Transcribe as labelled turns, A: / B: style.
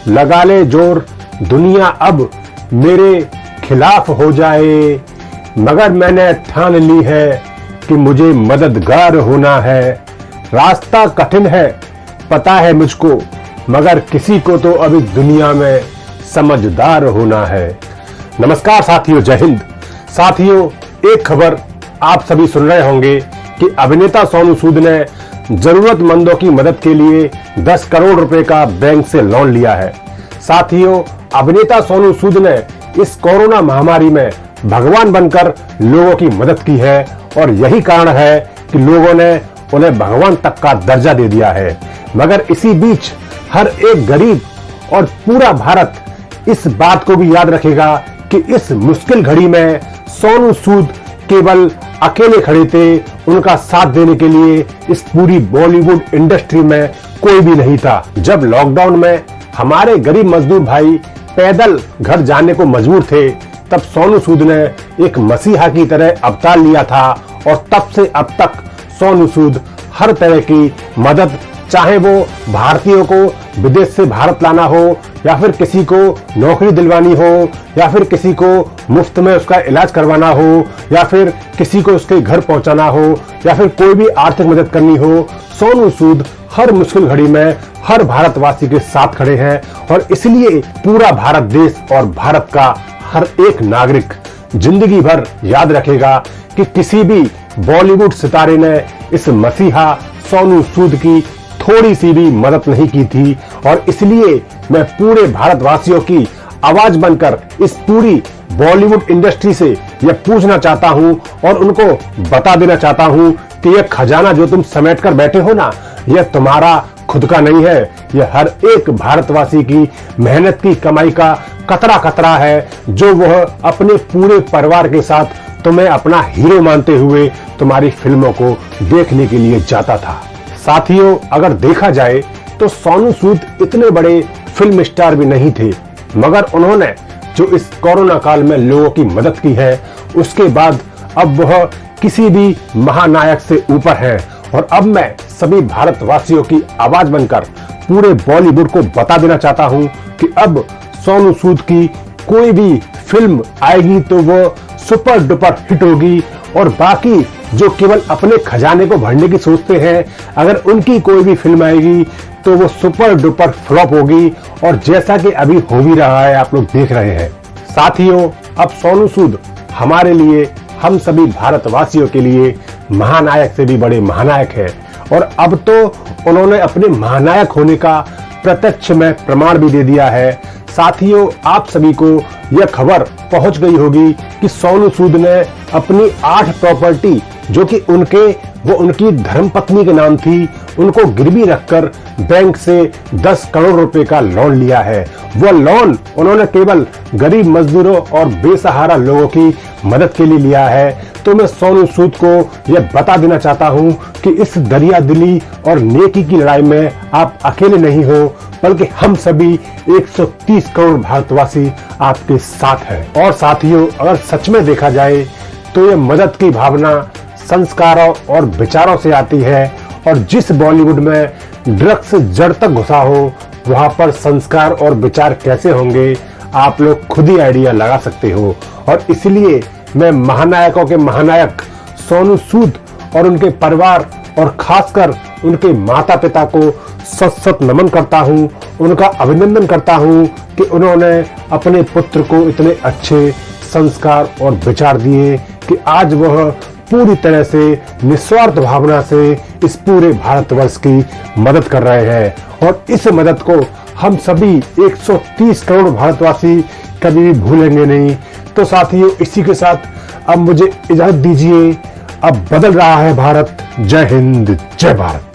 A: लगा ले जोर दुनिया अब मेरे खिलाफ हो जाए, मगर मैंने ठान ली है कि मुझे मददगार होना है। रास्ता कठिन है पता है मुझको, मगर किसी को तो अभी दुनिया में समझदार होना है। नमस्कार साथियों, जय हिंद। साथियों, एक खबर आप सभी सुन रहे होंगे कि अभिनेता सोनू सूद ने जरूरतमंदों की मदद के लिए 10 करोड़ रुपए का बैंक से लोन लिया है। साथियों, अभिनेता सोनू सूद ने इस कोरोना महामारी में भगवान बनकर लोगों की मदद की है और यही कारण है कि लोगों ने उन्हें भगवान तक का दर्जा दे दिया है। मगर इसी बीच हर एक गरीब और पूरा भारत इस बात को भी याद रखेगा कि इस मुश्किल घड़ी में सोनू सूद केवल अकेले खड़े थे। उनका साथ देने के लिए इस पूरी बॉलीवुड इंडस्ट्री में कोई भी नहीं था। जब लॉकडाउन में हमारे गरीब मजदूर भाई पैदल घर जाने को मजबूर थे, तब सोनू सूद ने एक मसीहा की तरह अवतार लिया था और तब से अब तक सोनू सूद हर तरह की मदद, चाहे वो भारतीयों को विदेश से भारत लाना हो, या फिर किसी को नौकरी दिलवानी हो, या फिर किसी को मुफ्त में उसका इलाज करवाना हो, या फिर किसी को उसके घर पहुंचाना हो, या फिर कोई भी आर्थिक मदद करनी हो, सोनू सूद हर मुश्किल घड़ी में हर भारतवासी के साथ खड़े हैं। और इसलिए पूरा भारत देश और भारत का हर एक नागरिक जिंदगी भर याद रखेगा कि किसी भी बॉलीवुड सितारे ने इस मसीहा सोनू सूद की थोड़ी सी भी मदद नहीं की थी। और इसलिए मैं पूरे भारतवासियों की आवाज बनकर इस पूरी बॉलीवुड इंडस्ट्री से यह पूछना चाहता हूं और उनको बता देना चाहता हूं कि यह खजाना जो तुम समेट कर बैठे हो ना, यह तुम्हारा खुद का नहीं है, यह हर एक भारतवासी की मेहनत की कमाई का कतरा कतरा है, जो वह अपने पूरे परिवार के साथ तुम्हें अपना हीरो मानते हुए तुम्हारी फिल्मों को देखने के लिए जाता था। साथियों, अगर देखा जाए तो सोनू सूद इतने बड़े फिल्म स्टार भी नहीं थे, मगर उन्होंने जो इस कोरोना काल में लोगों की मदद की है, उसके बाद अब वह किसी भी महानायक से ऊपर है। और अब मैं सभी भारतवासियों की आवाज बनकर पूरे बॉलीवुड को बता देना चाहता हूं कि अब सोनू सूद की कोई भी फिल्म आएगी तो वो सुपर डुपर हिट होगी, और बाकी जो केवल अपने खजाने को भरने की सोचते हैं, अगर उनकी कोई भी फिल्म आएगी तो वो सुपर डुपर फ्लॉप होगी। और जैसा कि अभी हो भी रहा है, आप लोग देख रहे हैं। साथियों, अब सोनू सूद हमारे लिए, हम सभी भारतवासियों के लिए महानायक से भी बड़े महानायक है। और अब तो उन्होंने अपने महानायक होने का प्रत्यक्ष में प्रमाण भी दे दिया है। साथियों, आप सभी को यह खबर पहुंच गई होगी कि सोनू सूद ने अपनी 8 प्रॉपर्टी, जो कि उनकी धर्मपत्नी के नाम थी, उनको गिरवी रखकर बैंक से 10 करोड़ रुपए का लोन लिया है। वो लोन उन्होंने केवल गरीब मजदूरों और बेसहारा लोगों की मदद के लिए लिया है। तो मैं सोनू सूद को यह बता देना चाहता हूं कि इस दरिया दिली और नेकी की लड़ाई में आप अकेले नहीं हो, बल्कि हम सभी 130 करोड़ भारतवासी आपके साथ हैं। और साथियों, अगर सच में देखा जाए तो यह मदद की भावना संस्कारों और विचारों से आती है। और जिस बॉलीवुड में ड्रग्स जड़ तक घुसा हो, वहां पर संस्कार और विचार कैसे होंगे, आप लोग खुद ही आइडिया लगा सकते हो। और इसलिए मैं महानायकों के महानायक सोनू सूद और उनके परिवार और खासकर उनके माता पिता को सत सत नमन करता हूं, उनका अभिनंदन करता हूं कि उन्होंने अपने पुत्र को इतने अच्छे संस्कार और विचार दिए कि आज वह पूरी तरह से निस्वार्थ भावना से इस पूरे भारतवर्ष की मदद कर रहे हैं। और इस मदद को हम सभी 130 करोड़ भारतवासी कभी भी भूलेंगे नहीं। तो साथियों, इसी के साथ अब मुझे इजाजत दीजिए। अब बदल रहा है भारत। जय हिंद, जय भारत।